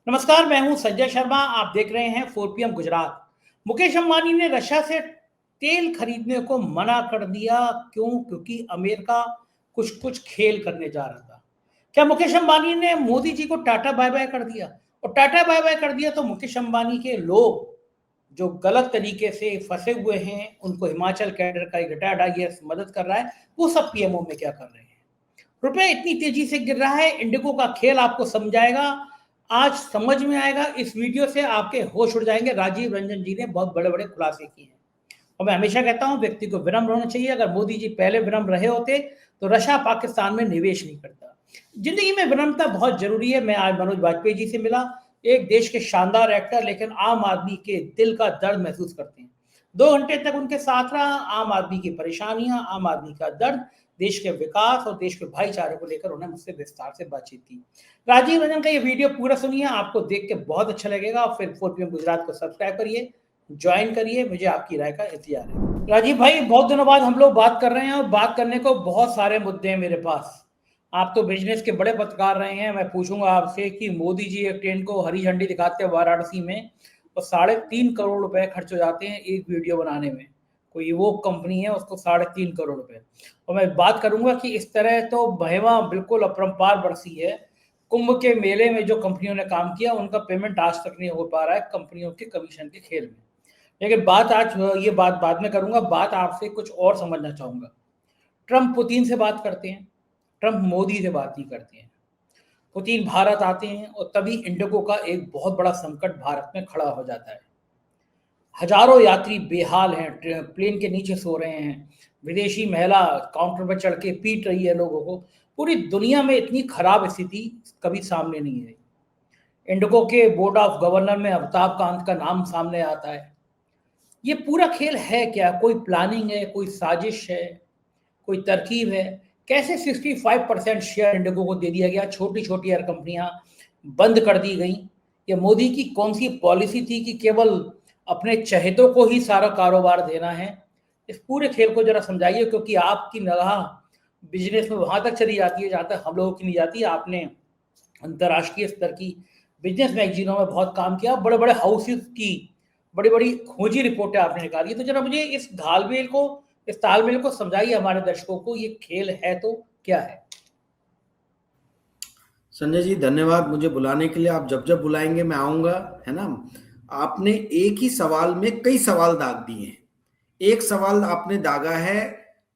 नमस्कार, मैं हूं संजय शर्मा। आप देख रहे हैं 4 PM गुजरात। मुकेश अंबानी ने रशिया से तेल खरीदने को मना कर दिया। क्यों? क्योंकि अमेरिका कुछ कुछ खेल करने जा रहा था। क्या मुकेश अंबानी ने मोदी जी को टाटा बाय बाय कर दिया? और टाटा बाय बाय कर दिया तो मुकेश अंबानी के लोग जो गलत तरीके से फंसे हुए हैं, उनको हिमाचल कैडर का एक रिटायर्ड आईएएस मदद कर रहा है, वो सब पीएमओ में क्या कर रहे हैं? रुपए इतनी तेजी से गिर रहा है, इंडिगो का खेल आपको समझाएगा, आज समझ में आएगा। इस वीडियो से आपके होश उड़ जाएंगे। राजीव रंजन जी ने बहुत बड़े बड़े खुलासे किए हैं और मैं हमेशा कहता हूं व्यक्ति को विनम्र होना चाहिए। अगर मोदी जी पहले विनम्र रहे होते तो रशिया पाकिस्तान में निवेश नहीं करता। जिंदगी में विनम्रता बहुत जरूरी है। मैं आज मनोज वाजपेयी जी से मिला, एक देश के शानदार एक्टर, लेकिन आम आदमी के दिल का दर्द महसूस करते हैं। 2 घंटे तक उनके साथ रहा, आम आदमी की परेशानियां, आम आदमी का दर्द, देश के विकास और देश के भाईचारे को लेकर उन्होंने मुझसे विस्तार से बातचीत की। राजीव रंजन का ये वीडियो पूरा सुनिए, आपको देख के बहुत अच्छा लगेगा। फिर 4 PM गुजरात को सब्सक्राइब करिए, ज्वाइन करिए, मुझे आपकी राय का इंतजार है। राजीव भाई, बहुत दिनों बाद हम लोग बात कर रहे हैं और बात करने को बहुत सारे मुद्दे हैं मेरे पास। आप तो बिजनेस के बड़े पत्रकार रहे हैं। मैं पूछूंगा आपसे कि मोदी जी एक ट्रेन को हरी झंडी दिखाते हैं वाराणसी में और 3.5 करोड़ रुपए खर्च हो जाते हैं एक वीडियो बनाने में। कोई वो कंपनी है, उसको 3.5 करोड़ रुपए। और मैं बात करूंगा कि इस तरह तो महिमा बिल्कुल अपरंपार बरसी है। कुंभ के मेले में जो कंपनियों ने काम किया उनका पेमेंट आज तक नहीं हो पा रहा है कंपनियों के कमीशन के खेल में। लेकिन बात आज, ये बात बाद में करूंगा, बात आपसे कुछ और समझना चाहूंगा। ट्रंप पुतिन से बात करते हैं, ट्रंप मोदी से बात नहीं करते हैं। पुतिन भारत आते हैं और तभी इंडिगो का एक बहुत बड़ा संकट भारत में खड़ा हो जाता है। हजारों यात्री बेहाल हैं, प्लेन के नीचे सो रहे हैं, विदेशी महिला काउंटर पर चढ़ के पीट रही है लोगों को। पूरी दुनिया में इतनी खराब स्थिति कभी सामने नहीं आई। इंडिगो के बोर्ड ऑफ गवर्नर में अमिताभ कांत का नाम सामने आता है। ये पूरा खेल है क्या? कोई प्लानिंग है, कोई साजिश है, कोई तरकीब है? कैसे 65% शेयर इंडिगो को दे दिया गया? छोटी छोटी एयर कंपनियां बंद कर दी गई। ये मोदी की कौन सी पॉलिसी थी कि केवल अपने चहेतों को ही सारा कारोबार देना है? इस पूरे खेल को जरा समझाइए, क्योंकि आपकी निगाह बिजनेस में वहां तक चली जाती है जहां तक हम लोगों की नहीं जाती। आपने अंतर्राष्ट्रीय स्तर की बिजनेस मैगजीनों में बहुत काम किया, बड़े बड़े हाउसेस की बड़ी बड़ी खोजी रिपोर्टें आपने निकाली। तो जरा मुझे इस तालमेल को समझाइए हमारे दर्शकों को। ये खेल है तो क्या है? संजय जी, धन्यवाद मुझे बुलाने के लिए। आप जब जब बुलाएंगे मैं आऊंगा, है ना। आपने एक ही सवाल में कई सवाल दाग दिए हैं। एक सवाल आपने दागा है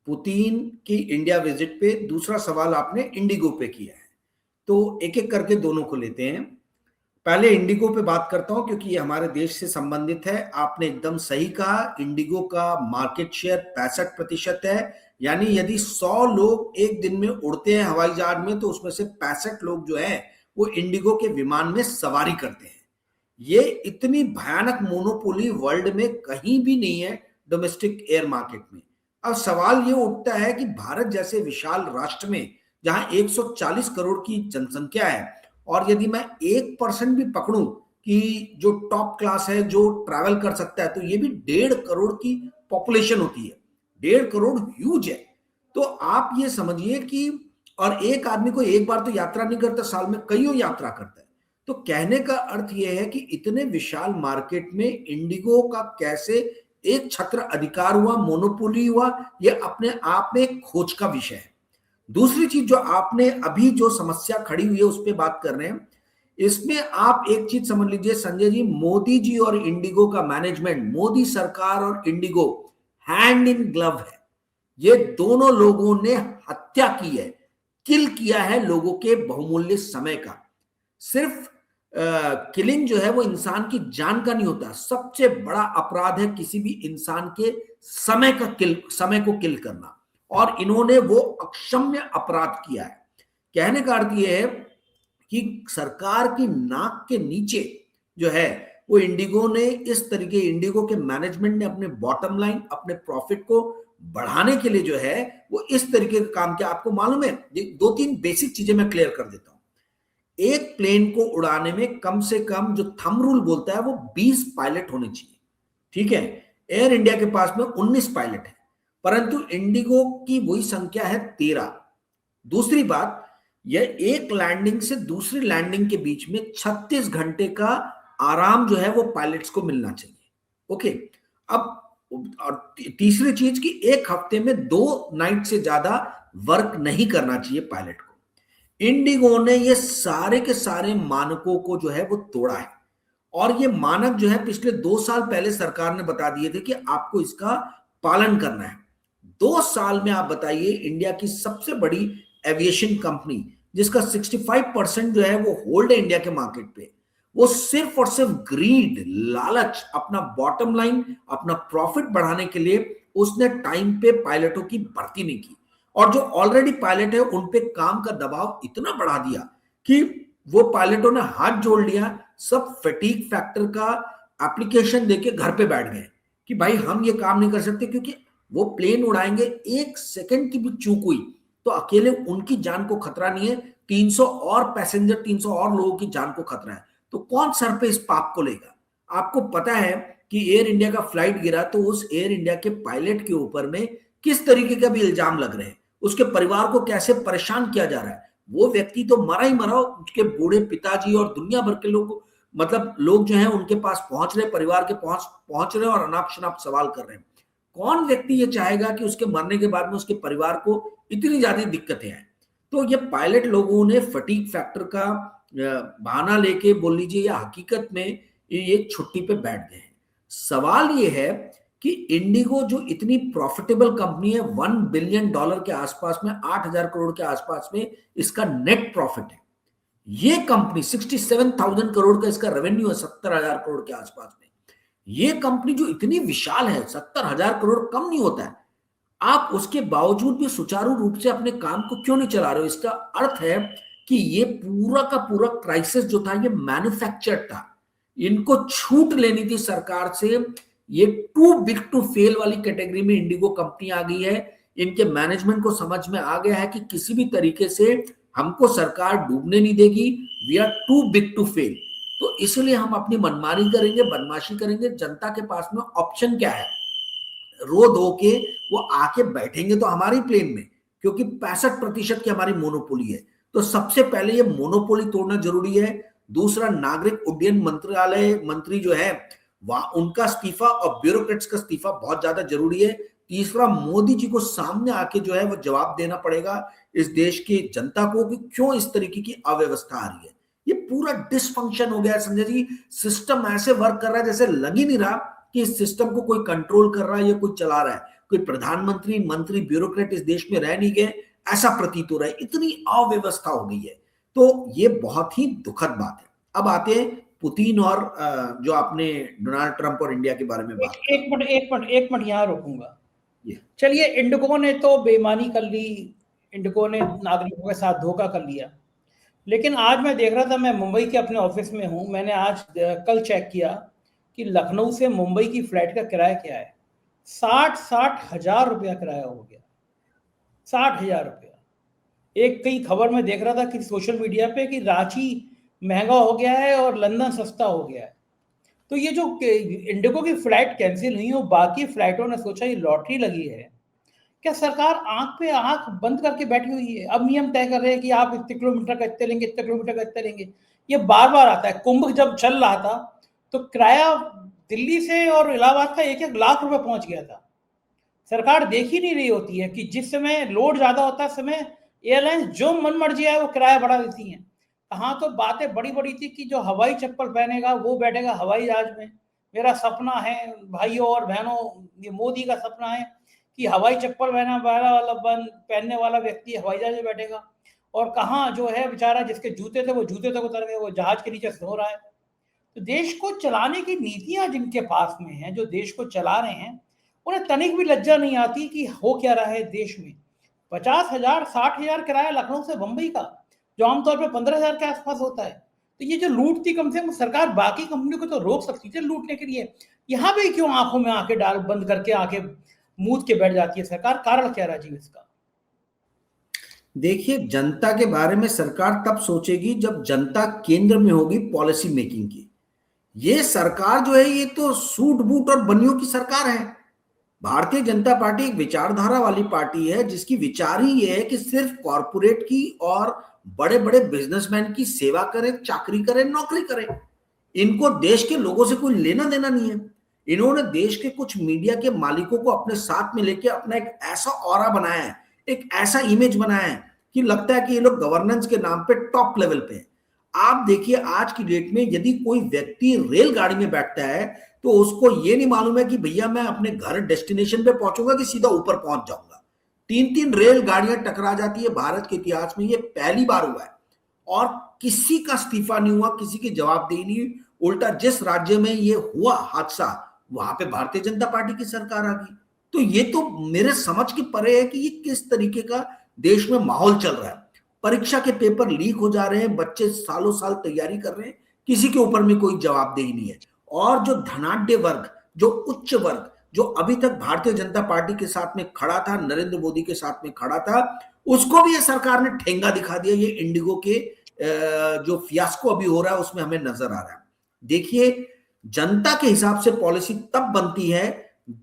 पुतिन की इंडिया विजिट पे, दूसरा सवाल आपने इंडिगो पे किया है। तो एक एक करके दोनों को लेते हैं। पहले इंडिगो पे बात करता हूं क्योंकि ये हमारे देश से संबंधित है। आपने एकदम सही कहा, इंडिगो का मार्केट शेयर 65% है। यानी यदि 100 लोग एक दिन में उड़ते हैं हवाई जहाज में तो उसमें से 65 लोग जो है वो इंडिगो के विमान में सवारी करते हैं। ये इतनी भयानक मोनोपोली वर्ल्ड में कहीं भी नहीं है डोमेस्टिक एयर मार्केट में। अब सवाल ये उठता है कि भारत जैसे विशाल राष्ट्र में जहां 140 करोड़ की जनसंख्या है और यदि मैं 1% भी पकड़ूं कि जो टॉप क्लास है जो ट्रैवल कर सकता है तो ये भी 1.5 करोड़ की पॉपुलेशन होती है। 1.5 करोड़ ह्यूज है। तो आप ये समझिए कि और एक आदमी को एक बार तो यात्रा नहीं करता, साल में कईयों यात्रा करता है। तो कहने का अर्थ यह है कि इतने विशाल मार्केट में इंडिगो का कैसे एक छत्र अधिकार हुआ, मोनोपोली हुआ, यह अपने आप में एक खोज का विषय है। दूसरी चीज जो आपने अभी जो समस्या खड़ी हुई है उस पर बात कर रहे हैं, इसमें आप एक चीज समझ लीजिए संजय जी, मोदी जी और इंडिगो का मैनेजमेंट, मोदी सरकार और इंडिगो हैंड इन ग्लव है। ये दोनों लोगों ने हत्या की है, किल किया है लोगों के बहुमूल्य समय का। सिर्फ किलिंग जो है वो इंसान की जान का नहीं होता, सबसे बड़ा अपराध है किसी भी इंसान के समय को किल करना, और इन्होंने वो अक्षम्य अपराध किया है। कहने का अर्थ यह है कि सरकार की नाक के नीचे जो है वो इंडिगो ने इस तरीके, इंडिगो के मैनेजमेंट ने अपने बॉटम लाइन, अपने प्रॉफिट को बढ़ाने के लिए जो है वो इस तरीके का काम किया। आपको मालूम है, 2-3 बेसिक चीजें मैं क्लियर कर देता हूं। एक प्लेन को उड़ाने में कम से कम जो थंब रूल बोलता है वो 20 पायलट होने चाहिए, ठीक है। एयर इंडिया के पास में 19 पायलट है, परंतु इंडिगो की वही संख्या है 13। दूसरी बात, यह एक लैंडिंग से दूसरी लैंडिंग के बीच में 36 घंटे का आराम जो है वो पायलट्स को मिलना चाहिए। ओके, अब और तीसरी चीज कि एक हफ्ते में 2 नाइट से ज्यादा वर्क नहीं करना चाहिए पायलट को। इंडिगो ने ये सारे के सारे मानकों को जो है वो तोड़ा है, और ये मानक जो है पिछले 2 साल पहले सरकार ने बता दिए थे कि आपको इसका पालन करना है। 2 साल में आप बताइए, इंडिया की सबसे बड़ी एविएशन कंपनी जिसका 65% जो है वो होल्ड है इंडिया के मार्केट पे, वो सिर्फ और सिर्फ ग्रीड, लालच, अपना बॉटम लाइन, अपना प्रॉफिट बढ़ाने के लिए उसने टाइम पे पायलटों की भर्ती नहीं की, और जो ऑलरेडी पायलट है उन पे काम का दबाव इतना बढ़ा दिया कि वो पायलटों ने हाथ जोड़ लिया, सब फटीग फैक्टर का एप्लीकेशन देके घर पे बैठ गए कि भाई हम ये काम नहीं कर सकते, क्योंकि वो प्लेन उड़ाएंगे, 1 सेकंड की भी चूक हुई तो अकेले उनकी जान को खतरा नहीं है, 300 और पैसेंजर, 300 और लोगों की जान को खतरा है। तो कौन सर पे इस पाप को लेगा? आपको पता है कि एयर इंडिया का फ्लाइट गिरा तो उस एयर इंडिया के पायलट के ऊपर में किस तरीके का भी इल्जाम लग रहे हैं, उसके परिवार को कैसे परेशान किया जा रहा है। वो व्यक्ति तो मरा ही मरा, उसके बूढ़े पिताजी और दुनिया भर के लोग, मतलब लोग जो हैं उनके पास पहुंच रहे, परिवार के पहुंच रहे और अनाप शनाप सवाल कर रहे हैं। कौन व्यक्ति ये चाहेगा कि उसके मरने के बाद में उसके परिवार को इतनी ज्यादा दिक्कतें आए? तो ये पायलट लोगों ने फटीग फैक्टर का बहाना लेके, बोल लीजिए, या हकीकत में ये एक छुट्टी पे बैठ गए हैं। सवाल ये है कि इंडिगो जो इतनी प्रॉफिटेबल कंपनी है, $1 बिलियन के आसपास में, 8,000 करोड़ के आसपास में इसका नेट प्रॉफिट है। ये कंपनी 67,000 करोड़ का इसका रेवेन्यू है, 70,000 करोड़ के आसपास में। ये कंपनी जो इतनी विशाल है, 70,000 करोड़ कम नहीं होता है, आप उसके बावजूद भी सुचारू रूप से अपने काम को क्यों नहीं चला रहे हो? इसका अर्थ है कि ये पूरा का पूरा क्राइसिस जो था ये मैन्युफैक्चर्ड था, इनको छूट लेनी थी सरकार से। ये टू बिग टू फेल वाली कैटेगरी में इंडिगो कंपनी आ गई है। इनके मैनेजमेंट को समझ में आ गया है कि किसी भी तरीके से हमको सरकार डूबने नहीं देगी, we are too big to fail. तो इसलिए हम अपनी मनमानी करेंगे, बदमाशी करेंगे। जनता के पास में ऑप्शन क्या है? रो धो के वो आके बैठेंगे तो हमारी प्लेन में, क्योंकि 65% की हमारी मोनोपोली है। तो सबसे पहले ये मोनोपोली तोड़ना जरूरी है। दूसरा, नागरिक उड्डयन मंत्रालय मंत्री जो है वह, उनका इस्तीफा और ब्यूरोक्रेट्स का इस्तीफा बहुत ज्यादा जरूरी है। तीसरा, मोदी जी को सामने आके जो है वो जवाब देना पड़ेगा इस देश की जनता को कि क्यों इस तरीके की अव्यवस्था आ रही है। ये पूरा डिसफंक्शन हो गया है संजय जी। सिस्टम ऐसे वर्क कर रहा है जैसे लग ही नहीं रहा कि इस सिस्टम को कोई कंट्रोल कर रहा है या कोई चला रहा है। कोई प्रधानमंत्री, मंत्री, ब्यूरोक्रेट इस देश में रह नहीं गए, ऐसा प्रतीत हो रहा है। इतनी अव्यवस्था हो गई है। तो ये बहुत ही दुखद बात है। अब आते हैं पुतिन और जो आपने डोनाल्ड ट्रंप और इंडिया के बारे में बात एक मिनट यहाँ रोकूंगा। ये चलिए, इंडिगो ने तो बेईमानी कर ली, इंडिगो ने नागरिकों के साथ धोखा कर लिया। लेकिन आज मैं देख रहा था, मैं मुंबई के अपने ऑफिस में हूँ, मैंने आज कल चेक किया कि लखनऊ से मुंबई की फ्लाइट का किराया क्या है। 60 हजार रुपया किराया हो गया, 60,000 रुपया। एक कई खबर में देख रहा था कि सोशल मीडिया पे कि रांची महंगा हो गया है और लंदन सस्ता हो गया है। तो ये जो इंडिगो की फ्लाइट कैंसिल हुई हो, बाकी फ्लाइटों ने सोचा ये लॉटरी लगी है क्या? सरकार आंख पे आंख बंद करके बैठी हुई है। अब नियम तय कर रहे हैं कि आप इतने किलोमीटर का इतने लेंगे, इतने किलोमीटर का इतने लेंगे। ये बार बार आता है। कुंभ जब चल रहा था तो किराया दिल्ली से और इलाहाबाद का 1-1 लाख रुपए पहुंच गया था। सरकार देख ही नहीं रही होती है कि जिस समय लोड ज्यादा होता है, समय एयरलाइंस जो मन मर्जी है वो किराया बढ़ा देती हैं। कहाँ तो बातें बड़ी बड़ी थी कि जो हवाई चप्पल पहनेगा वो बैठेगा हवाई जहाज में। मेरा सपना है भाइयों और बहनों, ये मोदी का सपना है कि हवाई चप्पल पहनने वाला व्यक्ति हवाई जहाज में बैठेगा। और कहाँ जो है बेचारा जिसके जूते थे वो जूते तक उतर गए, वो जहाज के नीचे सो रहा है। तो देश को चलाने की नीतियां जिनके पास में हैं, जो देश को चला रहे हैं, उन्हें तनिक भी लज्जा नहीं आती कि हो क्या रहा है देश में। 50,000 60,000 किराया लखनऊ से बंबई का, जो आमतौर पर 15,000 के आसपास होता है। तो ये जो लूट थी, कम से कम सरकार बाकी कंपनियों को तो रोक सकती थी लूटने के लिए। यहाँ पे क्यों आंखों में आंखें डाल बंद करके आंखें मूद के बैठ जाती है सरकार? कारण क्या राजीव इसका? देखिए, जनता के बारे में सरकार तब सोचेगी जब जनता केंद्र में होगी पॉलिसी मेकिंग की। ये सरकार जो है ये तो सूट बूट और बनियों की सरकार है। भारतीय जनता पार्टी एक विचारधारा वाली पार्टी है जिसकी विचार ही ये है कि सिर्फ कॉरपोरेट की और बड़े बड़े बिजनेसमैन की सेवा करें, चाकरी करें, नौकरी करें। इनको देश के लोगों से कोई लेना देना नहीं है। इन्होंने देश के कुछ मीडिया के मालिकों को अपने साथ में लेके अपना एक ऐसा ऑरा बनाया है, एक ऐसा इमेज बनाया है कि लगता है कि ये लोग गवर्नेंस के नाम पे टॉप लेवल पे हैं। आप देखिए आज की डेट में यदि कोई व्यक्ति रेलगाड़ी में बैठता है तो उसको ये नहीं मालूम है कि भैया मैं अपने घर डेस्टिनेशन पे पहुंचूंगा कि सीधा ऊपर पहुंच जाऊंगा। 3-3 रेलगाड़ियां टकरा जाती है भारत के इतिहास में, ये पहली बार हुआ है। और किसी का इस्तीफा नहीं हुआ, किसी की जवाबदेही नहीं हुई। उल्टा जिस राज्य में ये हुआ हादसा वहां पे भारतीय जनता पार्टी की सरकार आ गई। तो ये तो मेरे समझ के परे है कि ये किस तरीके का देश में माहौल चल रहा है। परीक्षा के पेपर लीक हो जा रहे हैं, बच्चे सालों साल तैयारी कर रहे हैं, किसी के ऊपर में कोई जवाबदेही नहीं है। और जो धनाढ्य वर्ग, जो उच्च वर्ग, जो अभी तक भारतीय जनता पार्टी के साथ में खड़ा था, नरेंद्र मोदी के साथ में खड़ा था, उसको भी ये सरकार ने ठेंगा दिखा दिया। ये इंडिगो के जो फियास्को अभी हो रहा है उसमें हमें नजर आ रहा है। देखिए, जनता के हिसाब से पॉलिसी तब बनती है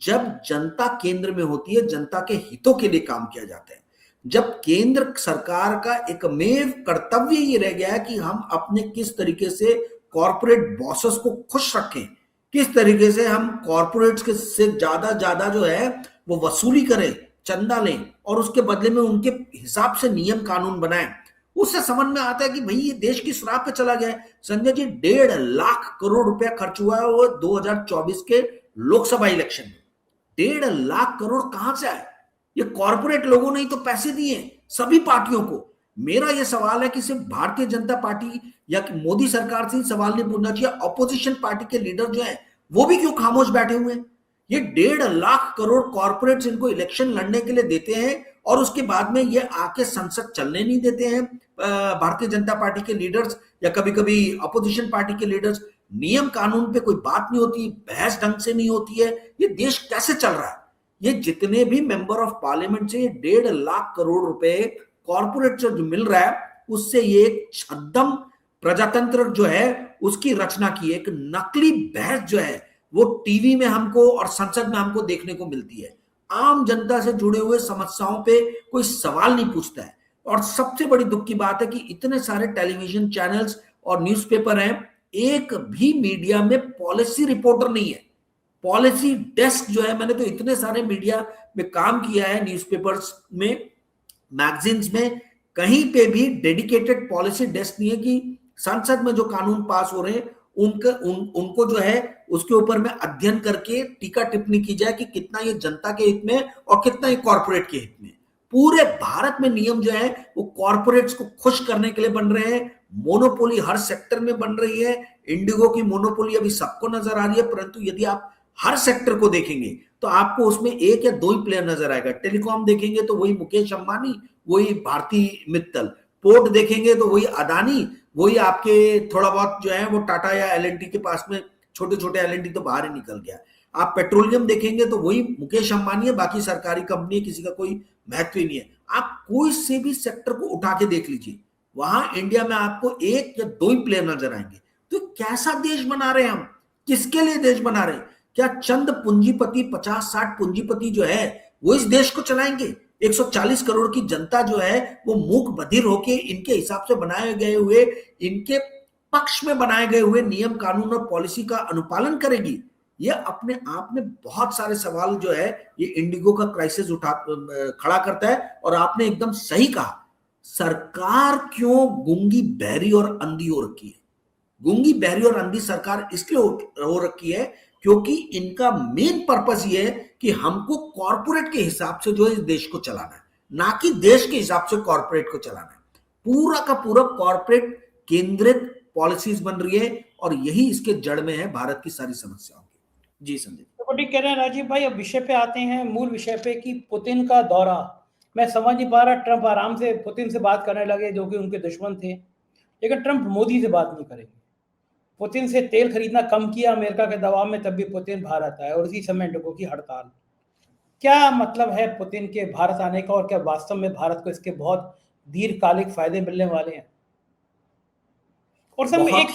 जब जनता केंद्र में होती है, जनता के हितों के लिए काम किया जाता है। जब केंद्र सरकार का एकमेव कर्तव्य ये रह गया है कि हम अपने किस तरीके से कॉर्पोरेट बॉसेस को खुश रखें, किस तरीके से हम कॉर्पोरेट्स के से ज्यादा जो है वो वसूली करें, चंदा लें और उसके बदले में उनके हिसाब से नियम कानून बनाएं, उससे समझ में आता है कि भाई ये देश की शराब पे चला गया है। संजय जी, 1.5 लाख करोड़ रुपया खर्च हुआ है वो 2024 के लोकसभा इलेक्शन में। 1.5 लाख करोड़ कहां से आए? ये कॉर्पोरेट लोगों ने ही तो पैसे दिए सभी पार्टियों को। मेरा ये सवाल है कि सिर्फ भारतीय जनता पार्टी या मोदी सरकार से ही सवाल नहीं पूछना चाहिए, अपोजिशन पार्टी के लीडर जो है वो भी क्यों खामोश बैठे हुए हैं? ये 1.5 लाख करोड़ कॉर्पोरेट्स इनको इलेक्शन लड़ने के लिए देते हैं और उसके बाद में ये आके संसद चलने नहीं देते हैं भारतीय जनता पार्टी के लीडर्स या कभी कभी अपोजिशन पार्टी के लीडर्स। नियम कानून पे कोई बात नहीं होती, बहस ढंग से नहीं होती है। ये देश कैसे चल रहा है? ये जितने भी मेंबर ऑफ पार्लियामेंट से 1.5 लाख करोड़ रुपए कॉर्पोरेट से जो मिल रहा है उससे ये एक छद्म प्रजातंत्र जो है उसकी रचना की एक नकली बहस जो है वो टीवी में हमको और संसद में हमको देखने को मिलती है। आम जनता से जुड़े हुए समस्याओं पे कोई सवाल नहीं पूछता है। और सबसे बड़ी दुख की बात है कि इतने सारे टेलीविजन चैनल्स और न्यूज़पेपर हैं, एक भी मीडिया में पॉलिसी रिपोर्टर नहीं है। पॉलिसी डेस्क जो है, मैंने तो इतने सारे मीडिया में काम किया है, न्यूज़पेपर्स में, मैगजीन्स में, कहीं पे भी डेडिकेटेड पॉलिसी डेस्क नहीं है कि संसद में जो कानून पास हो रहे हैं उनको जो है उसके ऊपर में अध्ययन करके टीका टिप्पणी की जाए कि कितना ये जनता के हित में और कितना ये कॉर्पोरेट के हित में। पूरे भारत में नियम जो है वो कॉर्पोरेट्स को खुश करने के लिए बन रहे हैं। मोनोपोली हर सेक्टर में बन रही है। इंडिगो की मोनोपोली अभी सबको नजर आ रही है, परंतु यदि आप हर सेक्टर को देखेंगे तो आपको उसमें एक या दो ही प्लेयर नजर आएगा। टेलीकॉम देखेंगे तो वही मुकेश अंबानी, वही भारती मित्तल। पोर्ट देखेंगे तो वही अदानी, वही आपके थोड़ा बहुत जो है वो टाटा या एलएनटी के पास में, छोटे छोटे एलएनटी तो बाहर ही निकल गया। आप पेट्रोलियम देखेंगे तो वही मुकेश अंबानी है, बाकी सरकारी कंपनी, किसी का कोई महत्व ही नहीं है। आप कोई से भी सेक्टर को उठा के देख लीजिए, वहां इंडिया में आपको एक या दो ही प्लेयर नजर आएंगे। तो कैसा देश बना रहे हैं हम? किसके लिए देश बना रहे हैं? क्या चंद पूंजीपति, 50-60 पूंजीपति जो है वो इस देश को चलाएंगे? 140 करोड़ की जनता जो है वो मूक बधिर होके इनके हिसाब से बनाए गए हुए, इनके पक्ष में बनाए गए हुए नियम कानून और पॉलिसी का अनुपालन करेगी? ये अपने आप में बहुत सारे सवाल जो है ये इंडिगो का क्राइसिस खड़ा करता है। और आपने एकदम सही कहा, सरकार क्यों गूंगी, बहरी और अंधी हो रखी है? गूंगी, बहरी और अंधी सरकार इसलिए हो रखी है क्योंकि इनका मेन पर्पस ये है कि हमको कॉर्पोरेट के हिसाब से जो है इस देश को चलाना है, ना कि देश के हिसाब से कॉर्पोरेट को चलाना है। पूरा का पूरा कॉर्पोरेट केंद्रित पॉलिसीज बन रही है और यही इसके जड़ में है भारत की सारी समस्याओं की। जी संदीप। तो ठीक कह रहे हैं राजीव भाई। अब विषय पे आते हैं, मूल विषय पे, कि पुतिन का दौरा। मैं समझ नहीं पा रहा, ट्रंप आराम से पुतिन से बात करने लगे जो कि उनके दुश्मन थे, लेकिन ट्रंप मोदी से बात नहीं करेंगे। पुतिन से तेल खरीदना कम किया अमेरिका के दबाव में, तब भी पुतिन भारत आए और इसी समय इंडिगो की हड़ताल। क्या मतलब है पुतिन के भारत आने का, और क्या वास्तव में भारत को इसके बहुत दीर्घकालिक फायदे मिलने वाले हैं? और सर मैं एक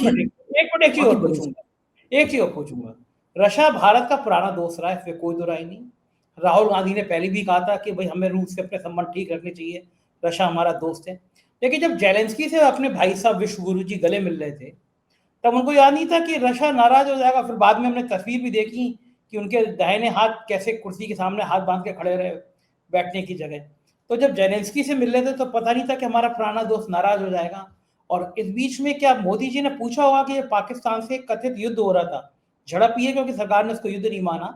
चीज और पूछूंगा, रशिया भारत का पुराना दोस्त रहा है, इसमें कोई दो राय नहीं। राहुल गांधी ने पहले भी कहा था कि भाई हमें रूस से अपने संबंध ठीक रखने चाहिए, रशिया हमारा दोस्त है। लेकिन जब जेलेंस्की से अपने भाई साहब विश्व गुरु जी गले मिल रहे थे, तब उनको याद नहीं था कि रशिया नाराज हो जाएगा। फिर बाद में हमने तस्वीर भी देखी कि उनके दाहिने हाथ कैसे कुर्सी के सामने हाथ बांध के खड़े रहे बैठने की जगह। तो जब जेलेंस्की से मिल रहे थे तो पता नहीं था कि हमारा पुराना दोस्त नाराज हो जाएगा। और इस बीच में क्या मोदी जी ने पूछा होगा कि पाकिस्तान से कथित युद्ध हो रहा था, झड़प ही है क्योंकि सरकार ने उसको युद्ध नहीं माना,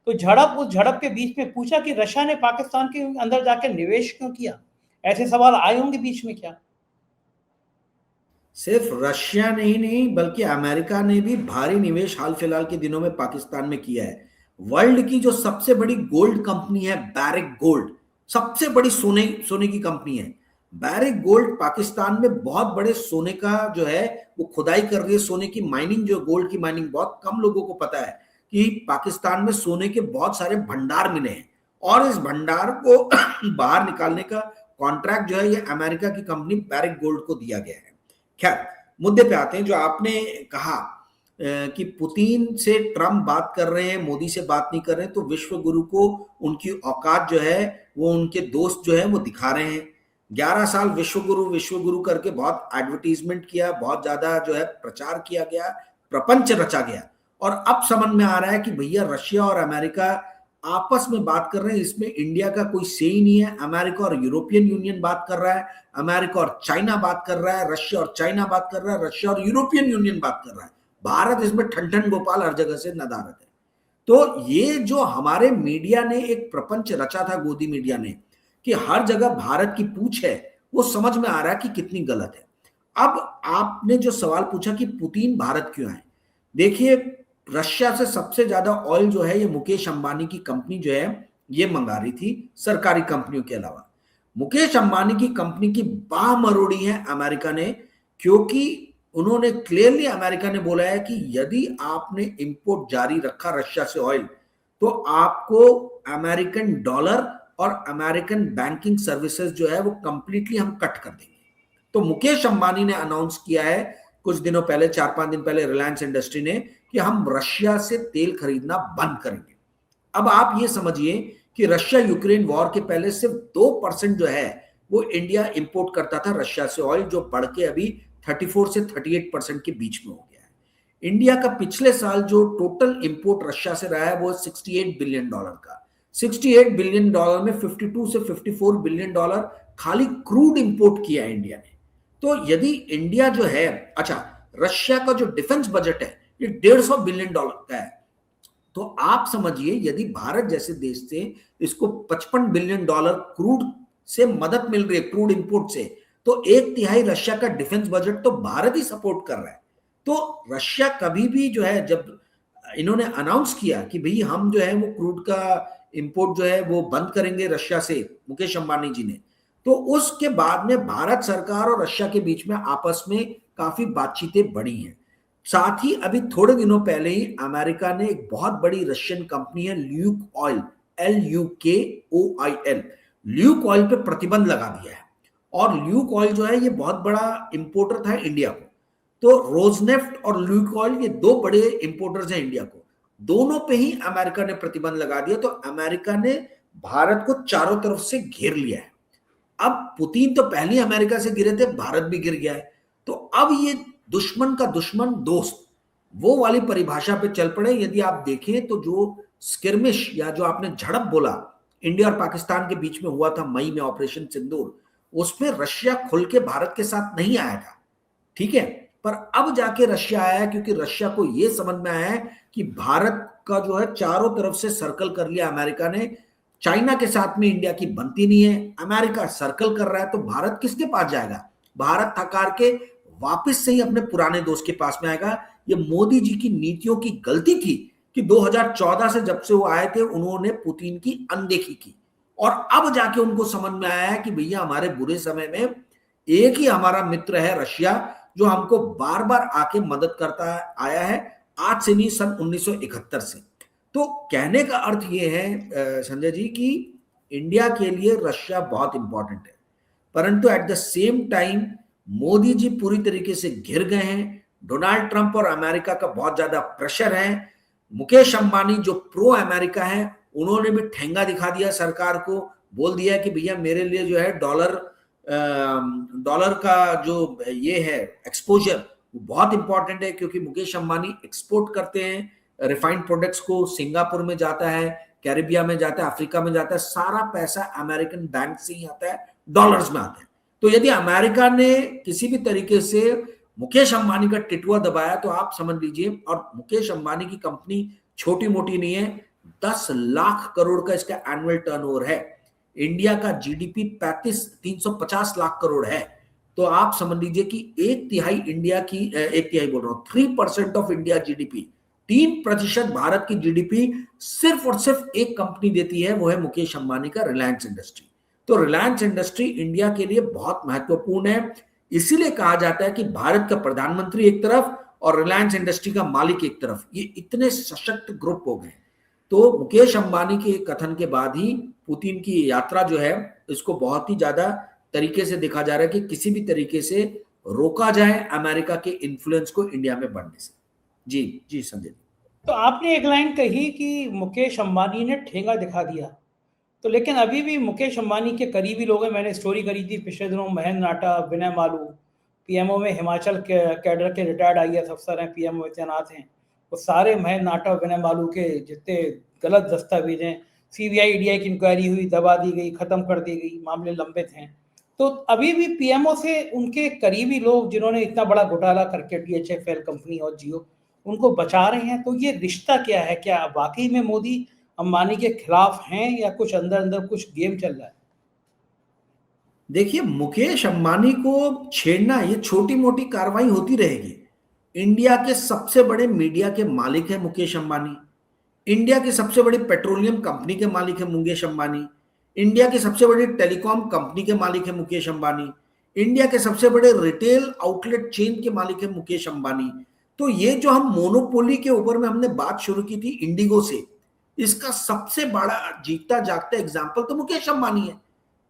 तो उस झड़प के बीच में पूछा कि रशिया ने पाकिस्तान के अंदर जाकर निवेश क्यों किया? ऐसे सवाल आए होंगे बीच में क्या? सिर्फ रशिया ने ही नहीं बल्कि अमेरिका ने भी भारी निवेश हाल फिलहाल के दिनों में पाकिस्तान में किया है। वर्ल्ड की जो सबसे बड़ी गोल्ड कंपनी है बैरिक गोल्ड, सबसे बड़ी सोने सोने की कंपनी है बैरिक गोल्ड, पाकिस्तान में बहुत बड़े सोने का जो है वो खुदाई कर रही है। सोने की माइनिंग, जो गोल्ड की माइनिंग, बहुत कम लोगों को पता है कि पाकिस्तान में सोने के बहुत सारे भंडार मिले हैं और इस भंडार को बाहर निकालने का कॉन्ट्रैक्ट जो है ये अमेरिका की कंपनी बैरिक गोल्ड को दिया गया है। खैर, मुद्दे पे आते हैं। जो आपने कहा कि पुतिन से ट्रम्प बात कर रहे हैं, मोदी से बात नहीं कर रहे हैं, तो विश्व गुरु को उनकी औकात जो है वो उनके दोस्त जो है वो दिखा रहे हैं। 11 साल विश्व गुरु करके बहुत एडवर्टीजमेंट किया, बहुत ज्यादा जो है प्रचार किया गया, प्रपंच रचा गया और अब समझ में आ रहा है कि भैया रशिया और अमेरिका आपस में बात कर रहे हैं, इसमें इंडिया का कोई से ही नहीं है। अमेरिका और यूरोपियन यूनियन बात कर रहा है, अमेरिका और चाइना बात कर रहा है, रशिया और चाइना बात कर रहा है, रशिया और यूरोपियन यूनियन बात कर रहा है। भारत इसमें ठन ठन गोपाल हर जगह से नदारद है। तो ये जो हमारे मीडिया ने एक प्रपंच रचा था, गोदी मीडिया ने, कि हर जगह भारत की पूछ है, वो समझ में आ रहा है कि कितनी गलत है। अब आपने जो सवाल पूछा कि पुतिन भारत क्यों आए, देखिए रशिया से सबसे ज्यादा ऑयल जो है ये मुकेश अंबानी की कंपनी जो है ये मंगा रही थी, सरकारी कंपनियों के अलावा। मुकेश अंबानी की कंपनी की बाह मरोड़ी है अमेरिका ने, क्योंकि उन्होंने क्लियरली, अमेरिका ने बोला है कि यदि आपने इंपोर्ट जारी रखा रशिया से ऑयल, तो आपको अमेरिकन डॉलर और अमेरिकन बैंकिंग सर्विसेज जो है वो कंप्लीटली हम कट कर देंगे। तो मुकेश अंबानी ने अनाउंस किया है कुछ दिनों पहले, 4-5 दिन पहले, रिलायंस इंडस्ट्री ने, कि हम रशिया से तेल खरीदना बंद करेंगे। अब आप ये समझिए कि रशिया यूक्रेन वॉर के पहले सिर्फ 2% जो है वो इंडिया इंपोर्ट करता था रशिया से ऑयल, जो बढ़ के अभी 34 से 38% के बीच में हो गया है। इंडिया का पिछले साल जो टोटल इंपोर्ट रशिया से रहा है वो 68 बिलियन डॉलर का। 68 बिलियन डॉलर में 52 से 54 बिलियन डॉलर खाली क्रूड इंपोर्ट किया है इंडिया ने। तो यदि इंडिया जो है, अच्छा, रशिया का जो डिफेंस बजट है ये 150 बिलियन डॉलर का है, तो आप समझिए यदि भारत जैसे देश से इसको 55 बिलियन डॉलर क्रूड से मदद मिल रही है, क्रूड इंपोर्ट से, तो 1/3 रशिया का डिफेंस बजट तो भारत ही सपोर्ट कर रहा है। तो रशिया कभी भी जो है, जब इन्होंने अनाउंस किया कि भाई हम जो है वो क्रूड का इंपोर्ट जो है वो बंद करेंगे रशिया से, मुकेश अंबानी जी ने, तो उसके बाद में भारत सरकार और रशिया के बीच में आपस में काफी बातचीतें बढ़ी हैं। साथ ही अभी थोड़े दिनों पहले ही अमेरिका ने एक बहुत बड़ी रशियन कंपनी है Luke oil, LUKOIL, Luke oil पे प्रतिबंध लगा दिया है। और ल्यूक ऑयल जो है ये बहुत बड़ा इंपोर्टर था इंडिया को। तो रोजनेफ्ट और ल्यूक ऑयल ये दो बड़े इंपोर्टर्स हैं इंडिया को, दोनों पे ही अमेरिका ने प्रतिबंध लगा दिया। तो अमेरिका ने भारत को चारों तरफ से घेर लिया है। अब पुतिन तो पहले अमेरिका से गिरे थे, भारत भी गिर गया है, तो अब ये दुश्मन का दुश्मन दोस्त, वो वाली परिभाषा पे चल पड़े। यदि आप देखें तो जो स्किर्मिश या जो आपने झड़प बोला इंडिया और पाकिस्तान के बीच में हुआ था मई में, ऑपरेशन सिंदूर, उसमें रशिया खुल के भारत के साथ नहीं आया था, ठीक है, पर अब जाके रशिया आया क्योंकि रशिया को यह समझ में आया है कि भारत का जो है चारों तरफ से सर्कल कर लिया अमेरिका ने। चाइना के साथ में इंडिया की बनती नहीं है, अमेरिका सर्कल कर रहा है, तो भारत किसके पास जाएगा? भारत थकार के वापस से ही अपने पुराने दोस्त के पास में आएगा। ये मोदी जी की नीतियों की गलती थी कि 2014 से जब से वो आए थे उन्होंने पुतिन की अनदेखी की, और अब जाके उनको समझ में आया है कि भैया हमारे बुरे समय में एक ही हमारा मित्र है रशिया, जो हमको बार बार आके मदद करता आया है, आज से नहीं, सन 1971 से। तो कहने का अर्थ ये है संजय जी कि इंडिया के लिए रशिया बहुत इंपॉर्टेंट है, परंतु at the same time Modi ji पूरी तरीके से घिर गए हैं। डोनाल्ड ट्रंप और अमेरिका का बहुत ज्यादा प्रेशर है। मुकेश अंबानी जो प्रो अमेरिका है उन्होंने भी ठेंगा दिखा दिया सरकार को, बोल दिया कि भैया मेरे लिए जो है डॉलर का जो ये है एक्सपोजर वो बहुत इंपॉर्टेंट है, क्योंकि मुकेश अंबानी एक्सपोर्ट करते हैं रिफाइंड प्रोडक्ट्स को, सिंगापुर में जाता है, कैरिबिया में जाता है, अफ्रीका में जाता है, सारा पैसा अमेरिकन बैंक से ही आता है, डॉलर्स में आता है। तो यदि अमेरिका ने किसी भी तरीके से मुकेश अंबानी का टिटुआ दबाया तो आप समझ लीजिए, और मुकेश अंबानी की कंपनी छोटी मोटी नहीं है, 10 लाख करोड़ का इसका एनुअल टर्नओवर है, इंडिया का जीडीपी 350 लाख करोड़ है। तो आप समझ लीजिए कि एक तिहाई इंडिया की, एक तिहाई बोल रहा हूं, 3% ऑफ इंडिया जीडीपी, 3% भारत की जीडीपी सिर्फ और सिर्फ एक कंपनी देती है, वो है मुकेश अंबानी का रिलायंस इंडस्ट्री। तो रिलायंस इंडस्ट्री इंडिया के लिए बहुत महत्वपूर्ण है, इसीलिए कहा जाता है कि भारत का प्रधानमंत्री एक तरफ और रिलायंस इंडस्ट्री का मालिक एक तरफ, ये इतने सशक्त ग्रुप हो गए। तो मुकेश अंबानी के कथन के बाद ही पुतिन की यात्रा जो है इसको बहुत ही ज्यादा तरीके से देखा जा रहा है कि किसी भी तरीके से रोका जाए अमेरिका के इन्फ्लुएंस को इंडिया में बढ़ने से। जी जी संजय। तो आपने एक लाइन कही कि मुकेश अंबानी ने ठेंगा दिखा दिया, तो लेकिन अभी भी मुकेश अंबानी के करीबी लोग हैं। मैंने स्टोरी करी थी पिछले दिनों, महेंद्र नाटा, विनय मालू, पीएमओ में हिमाचल के कैडर के रिटायर्ड आईएएस अफसर हैं, पीएमओ में तैनात हैं, वो सारे महेंद्र नाटा, विनय मालू के जितने गलत दस्तावेज हैं, सीबीआई ईडीआई की इंक्वायरी हुई, दबा दी गई, खत्म कर दी गई, मामले लंबित हैं। तो अभी भी पीएमओ से उनके करीबी लोग जिन्होंने इतना बड़ा घोटाला करके डीएचएफएल कंपनी और जियो, उनको बचा रहे हैं। तो ये रिश्ता क्या है? क्या वाकई में मोदी अंबानी के खिलाफ हैं या कुछ अंदर अंदर कुछ गेम चल रहा है? देखिए, मुकेश अंबानी को छेड़ना ये छोटी मोटी कार्रवाई होती रहेगी। इंडिया के सबसे बड़े मीडिया के मालिक है मुकेश अंबानी, इंडिया की सबसे बड़ी पेट्रोलियम कंपनी के मालिक है मुकेश अंबानी, इंडिया की सबसे बड़ी टेलीकॉम कंपनी के मालिक है मुकेश अंबानी, इंडिया के सबसे बड़े रिटेल आउटलेट चेन के मालिक है मुकेश अंबानी। तो ये जो हम मोनोपोली के ऊपर में हमने बात शुरू की थी इंडिगो से, इसका सबसे बड़ा जीता जागता एग्जाम्पल तो मुकेश अंबानी है।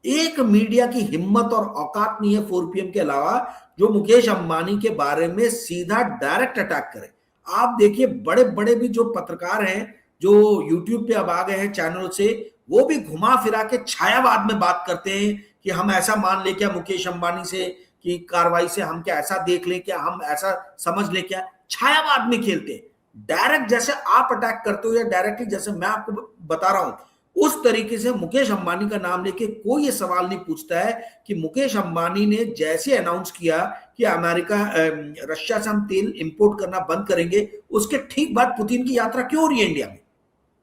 एक मीडिया की हिम्मत और औकात नहीं है 4PM के अलावा जो मुकेश अंबानी के बारे में सीधा डायरेक्ट अटैक करे। आप देखिए, बड़े बड़े भी जो पत्रकार हैं जो यूट्यूब पे अब आ गए हैं चैनल से, वो भी घुमा फिरा के छायावाद में बात करते हैं कि हम ऐसा मान ले क्या मुकेश अंबानी से कि कार्रवाई से हम क्या ऐसा देख ले क्या, हम ऐसा समझ ले क्या, छायावाद में खेलते हैं। डायरेक्ट जैसे आप अटैक करते हो या डायरेक्टली जैसे मैं आपको बता रहा हूं, उस तरीके से मुकेश अंबानी का नाम लेके कोई ये सवाल नहीं पूछता है कि मुकेश अंबानी ने जैसे अनाउंस किया कि अमेरिका रशिया से हम तेल इंपोर्ट करना बंद करेंगे, उसके ठीक बाद पुतिन की यात्रा क्यों हो रही है इंडिया में।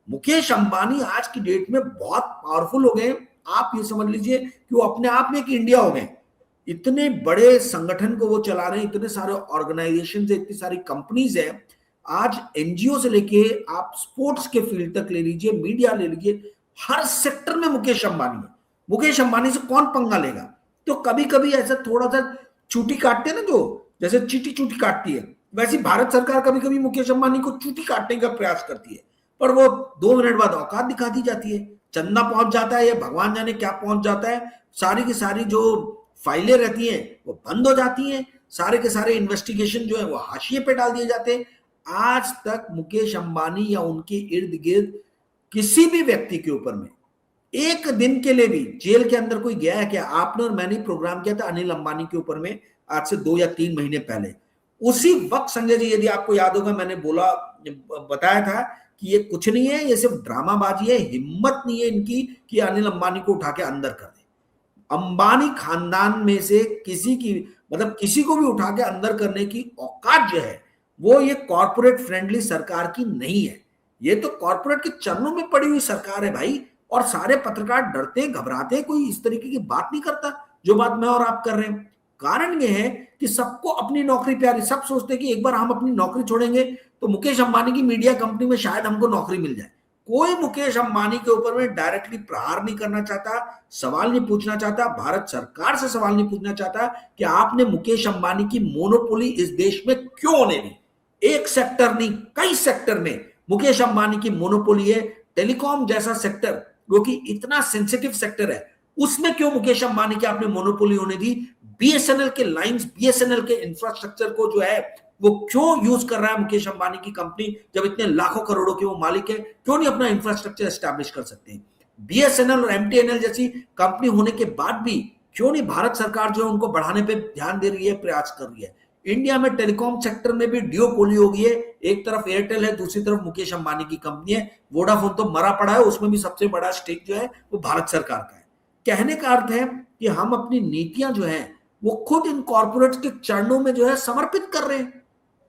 मुकेश अंबानी आज की डेट में बहुत पावरफुल हो गए। आप ये समझ लीजिए कि वो अपने आप में एक इंडिया हो गए। इतने बड़े संगठन को वो चला रहे हैं, इतने सारे ऑर्गेनाइजेशन है, इतनी सारी कंपनीज है। आज एनजीओ से लेके आप स्पोर्ट्स के फील्ड तक ले लीजिए, मीडिया ले लीजिए, हर सेक्टर में मुकेश अंबानी है। मुकेश अंबानी से कौन पंगा लेगा। तो कभी कभी ऐसा थोड़ा सा चूटी काटते हैं ना, जो जैसे चीटी चूटी काटती है, वैसे भारत सरकार कभी कभी मुकेश अंबानी को चूटी काटने का प्रयास करती है, पर वो 2 मिनट बाद औकात दिखा दी जाती है। चंदा पहुंच जाता है या भगवान जाने क्या पहुंच जाता है, सारी की सारी जो फाइलें रहती हैं वो बंद हो जाती हैं, सारे के सारे इन्वेस्टिगेशन जो है वो हाशिए पे डाल दिए जाते हैं। आज तक मुकेश अंबानी या उनके इर्द गिर्द किसी भी व्यक्ति के ऊपर में एक दिन के लिए भी जेल के अंदर कोई गया है क्या? आपने और मैंने प्रोग्राम किया था अनिल अंबानी के ऊपर में आज से 2 या 3 महीने पहले। उसी वक्त संजय जी, यदि आपको याद होगा, मैंने बताया था कि ये कुछ नहीं है, ये सिर्फ ड्रामाबाजी है, हिम्मत नहीं है इनकी कि अनिल अंबानी को उठा के अंदर कर दे। अंबानी खानदान में से किसी की, मतलब किसी को भी उठा के अंदर करने की औकात जो है वो ये कॉर्पोरेट फ्रेंडली सरकार की नहीं है। ये तो कॉर्पोरेट के चरणों में पड़ी हुई सरकार है भाई, और सारे पत्रकार डरते घबराते, कोई इस तरीके की बात नहीं करता जो बात मैं और आप कर रहे हैं। कारण ये है कि सबको अपनी नौकरी प्यारी, सब सोचते हैं कि एक बार हम अपनी नौकरी छोड़ेंगे तो मुकेश अंबानी की मीडिया कंपनी में शायद हमको नौकरी मिल जाए। कोई मुकेश अंबानी के ऊपर में डायरेक्टली प्रहार नहीं करना चाहता, सवाल नहीं पूछना चाहता, भारत सरकार से सवाल नहीं पूछना चाहता कि आपने मुकेश अंबानी की मोनोपोली इस देश में क्यों होने दी। एक सेक्टर नहीं, कई सेक्टर में मुकेश अंबानी की मोनोपोली है। टेलीकॉम जैसा सेक्टर जो कि इतना सेंसिटिव सेक्टर है, उसमें क्यों मुकेश अंबानी की आपने मोनोपोली होने दी। बीएसएनएल के लाइंस, बीएसएनएल के इंफ्रास्ट्रक्चर को जो है वो क्यों यूज कर रहा है मुकेश अंबानी की कंपनी, जब इतने लाखों करोड़ों के वो मालिक है, क्यों नहीं अपना इंफ्रास्ट्रक्चर एस्टैब्लिश कर सकते हैं? बीएसएनएल और एमटीएनएल जैसी कंपनी होने के बाद भी क्यों नहीं भारत सरकार जो है उनको बढ़ाने पे ध्यान दे रही है, प्रयास कर रही है? इंडिया में टेलीकॉम सेक्टर में भी डियोपोली हो गई है, एक तरफ एयरटेल है, दूसरी तरफ मुकेश अंबानी की कंपनी है, वोडाफोन तो मरा पड़ा है, उसमें भी सबसे बड़ा स्टेक जो है वो भारत सरकार का है। कहने का अर्थ है कि हम अपनी नीतियां जो है वो खुद इन कॉर्पोरेट्स के चरणों में जो है समर्पित कर रहे हैं।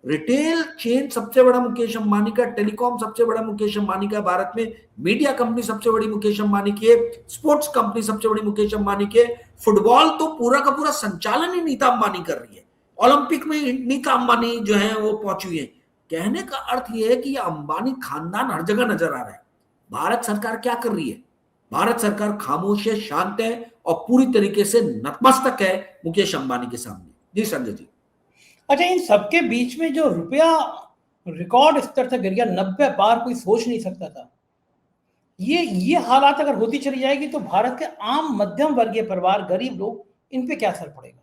रिटेल चेन सबसे बड़ा मुकेश अंबानी का, टेलीकॉम सबसे बड़ा मुकेश अंबानी का भारत में, मीडिया कंपनी सबसे बड़ी मुकेश अंबानी की है, स्पोर्ट्स कंपनी सबसे बड़ी मुकेश अंबानी की है, फुटबॉल तो पूरा का पूरा संचालन ही नीता अंबानी कर रही है, ओलंपिक में नीता अंबानी जो है वो पहुंची हुई है। कहने का अर्थ यह है कि ये अंबानी खानदान हर जगह नजर आ रहा है। भारत सरकार क्या कर रही है? भारत सरकार खामोश है, शांत है और पूरी तरीके से नतमस्तक है मुकेश अंबानी के सामने। जी संजय जी। अच्छा, इन सबके बीच में जो रुपया रिकॉर्ड स्तर तक गिर गया, 90 बार, कोई सोच नहीं सकता था। ये हालात अगर होती चली जाएगी तो भारत के आम मध्यम वर्गीय परिवार, गरीब लोग, इन पे क्या असर पड़ेगा?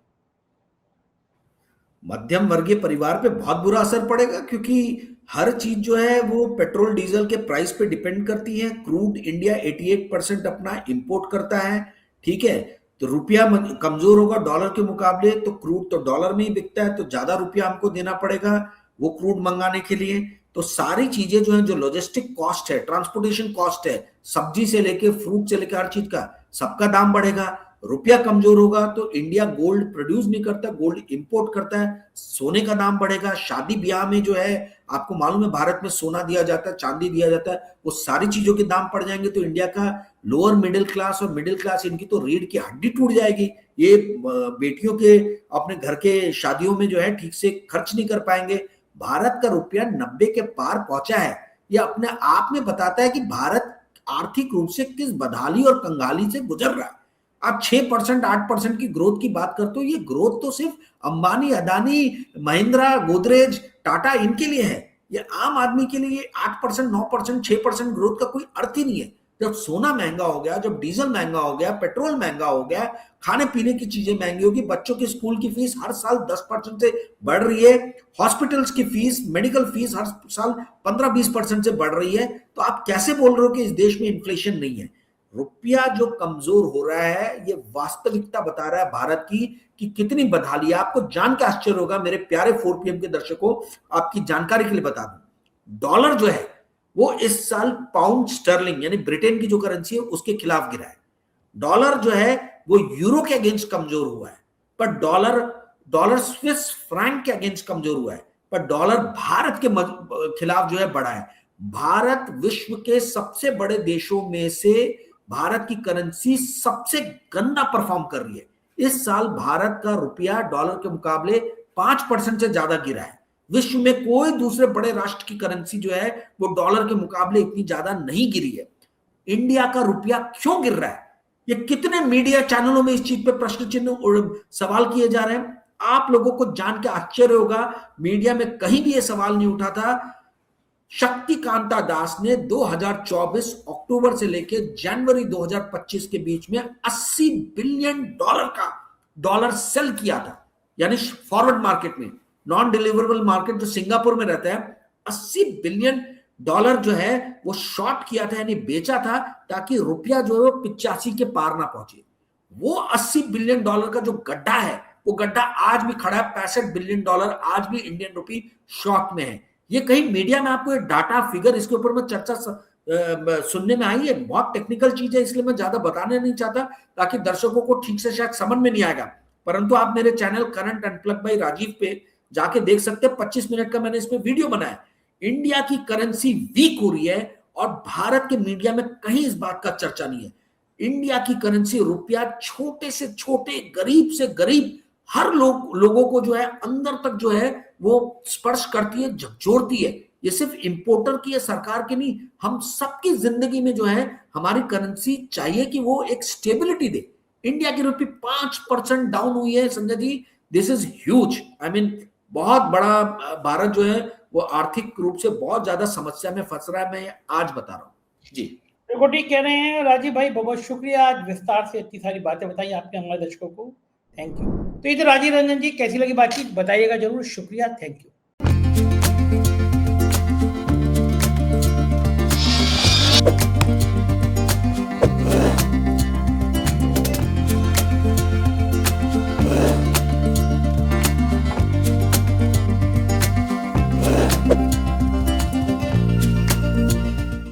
मध्यम वर्गीय परिवार पे बहुत बुरा असर पड़ेगा, क्योंकि हर चीज जो है वो पेट्रोल डीजल के प्राइस पे डिपेंड करती है। क्रूड इंडिया 88% अपना इंपोर्ट करता है, ठीक है? तो रुपया कमजोर होगा डॉलर के मुकाबले, तो क्रूड तो डॉलर में ही बिकता है, तो ज्यादा रुपया हमको देना पड़ेगा वो क्रूड मंगाने के लिए। तो सारी चीजें जो है, जो लॉजिस्टिक कॉस्ट है, ट्रांसपोर्टेशन कॉस्ट है, सब्जी से लेके फ्रूट से लेकर हर चीज का, सबका दाम बढ़ेगा। रुपया कमजोर होगा तो इंडिया गोल्ड प्रोड्यूस नहीं करता, गोल्ड इंपोर्ट करता है, सोने का दाम बढ़ेगा। शादी ब्याह में जो है आपको मालूम है भारत में सोना दिया जाता है, चांदी दिया जाता है, वो सारी चीजों के दाम बढ़ जाएंगे तो इंडिया का लोअर मिडिल क्लास और मिडिल क्लास, इनकी तो रीढ़ की हड्डी टूट जाएगी। ये बेटियों के अपने घर के शादियों में जो है ठीक से खर्च नहीं कर पाएंगे। भारत का रुपया 90 के पार पहुंचा है, यह अपने आप में बताता है कि भारत आर्थिक रूप से किस बदहाली और कंगाली से गुजर रहा है। आप 6% 8% की ग्रोथ की बात करते हो, ये ग्रोथ तो सिर्फ अंबानी, अदानी, महिंद्रा, गोदरेज, टाटा इनके लिए है। ये आम आदमी के लिए 8% 9% 6% ग्रोथ का कोई अर्थ ही नहीं है। जब सोना महंगा हो गया, जब डीजल महंगा हो गया, पेट्रोल महंगा हो गया, खाने पीने की चीजें महंगी होगी, बच्चों की स्कूल की फीस हर साल 10% से बढ़ रही है, हॉस्पिटल्स की फीस, मेडिकल फीस हर साल 15-20% से बढ़ रही है, तो आप कैसे बोल रहे हो कि इस देश में इन्फ्लेशन नहीं है? रुपया जो कमजोर हो रहा है, ये वास्तविकता बता रहा है भारत की कि कितनी बदहाली है। आपको जान के आश्चर्य होगा मेरे प्यारे 4PM के दर्शकों, आपकी जानकारी के लिए बता दूं, डॉलर जो है वो इस साल पाउंड स्टर्लिंग यानी ब्रिटेन की जो करेंसी है उसके खिलाफ गिरा है। डॉलर जो है वो यूरो के अगेंस्ट कमजोर हुआ है, पर डॉलर स्विस फ्रैंक के अगेंस्ट कमजोर हुआ है, पर डॉलर भारत के खिलाफ जो है बढ़ा है। भारत विश्व के सबसे बड़े देशों में से भारत की करेंसी सबसे गंदा परफॉर्म कर रही है। इस साल भारत का रुपया डॉलर के मुकाबले 5% से ज्यादा गिरा है। विश्व में कोई दूसरे बड़े राष्ट्र की करेंसी जो है वो डॉलर के मुकाबले इतनी ज्यादा नहीं गिरी है। इंडिया का रुपया क्यों गिर रहा है? ये कितने मीडिया चैनलों में इस चीज पे प्रश्न चिन्ह सवाल किए जा रहे हैं। आप लोगों को जान के आश्चर्य होगा, मीडिया में कहीं भी ये सवाल नहीं उठा था। शक्तिकांता दास ने 2024 अक्टूबर से लेकर जनवरी 2025 के बीच में 80 बिलियन डॉलर का डॉलर सेल किया था, यानी फॉरवर्ड मार्केट में, नॉन डिलीवरेबल मार्केट जो सिंगापुर में रहता है, 80 बिलियन डॉलर जो है वो शॉर्ट किया था, यानी बेचा था, ताकि रुपया जो है वो 85 के पार ना पहुंचे। वो 80 बिलियन डॉलर का जो गड्ढा है, वो गड्ढा आज भी खड़ा है। 65 बिलियन डॉलर आज भी इंडियन रुपी शॉर्ट में है। ये कहीं मीडिया में आपको डाटा फिगर इसके ऊपर में चर्चा सुनने में आई है, बहुत टेक्निकल चीज है, इसलिए मैं ज्यादा बताने नहीं चाहता ताकि दर्शकों को ठीक से शायद समझ में नहीं आएगा। परंतु आप मेरे channel current unplug by Rajiv पे जाके देख सकते हैं, 25 मिनट का मैंने इसमें वीडियो बनाया। इंडिया की करेंसी वीक हो रही है और भारत के मीडिया में कहीं इस बात का चर्चा नहीं है। इंडिया की करेंसी रुपया छोटे से छोटे, गरीब से गरीब हर लोगों को जो है अंदर तक जो है वो स्पर्श करती है, झकझोरती है। ये सिर्फ इंपोर्टर की है, सरकार की नहीं, हम सबकी जिंदगी में जो है हमारी करेंसी चाहिए कि वो एक स्टेबिलिटी दे। इंडिया की रुपये 5% डाउन हुई है Sanjay ji, this is huge. I mean बहुत बड़ा भारत जो है वो आर्थिक रूप से बहुत ज्यादा समस्या में फंस रहा है, मैं आज बता रहा हूँ जी। बिल्कुल ठीक कह रहे हैं राजीव भाई, बहुत शुक्रिया, आज विस्तार से इतनी सारी बातें बताई आपने हमारे दर्शकों को। Thank you. तो ये तो राजीव रंजन जी, कैसी लगी बातचीत बताइएगा जरूर। शुक्रिया, थैंक यू।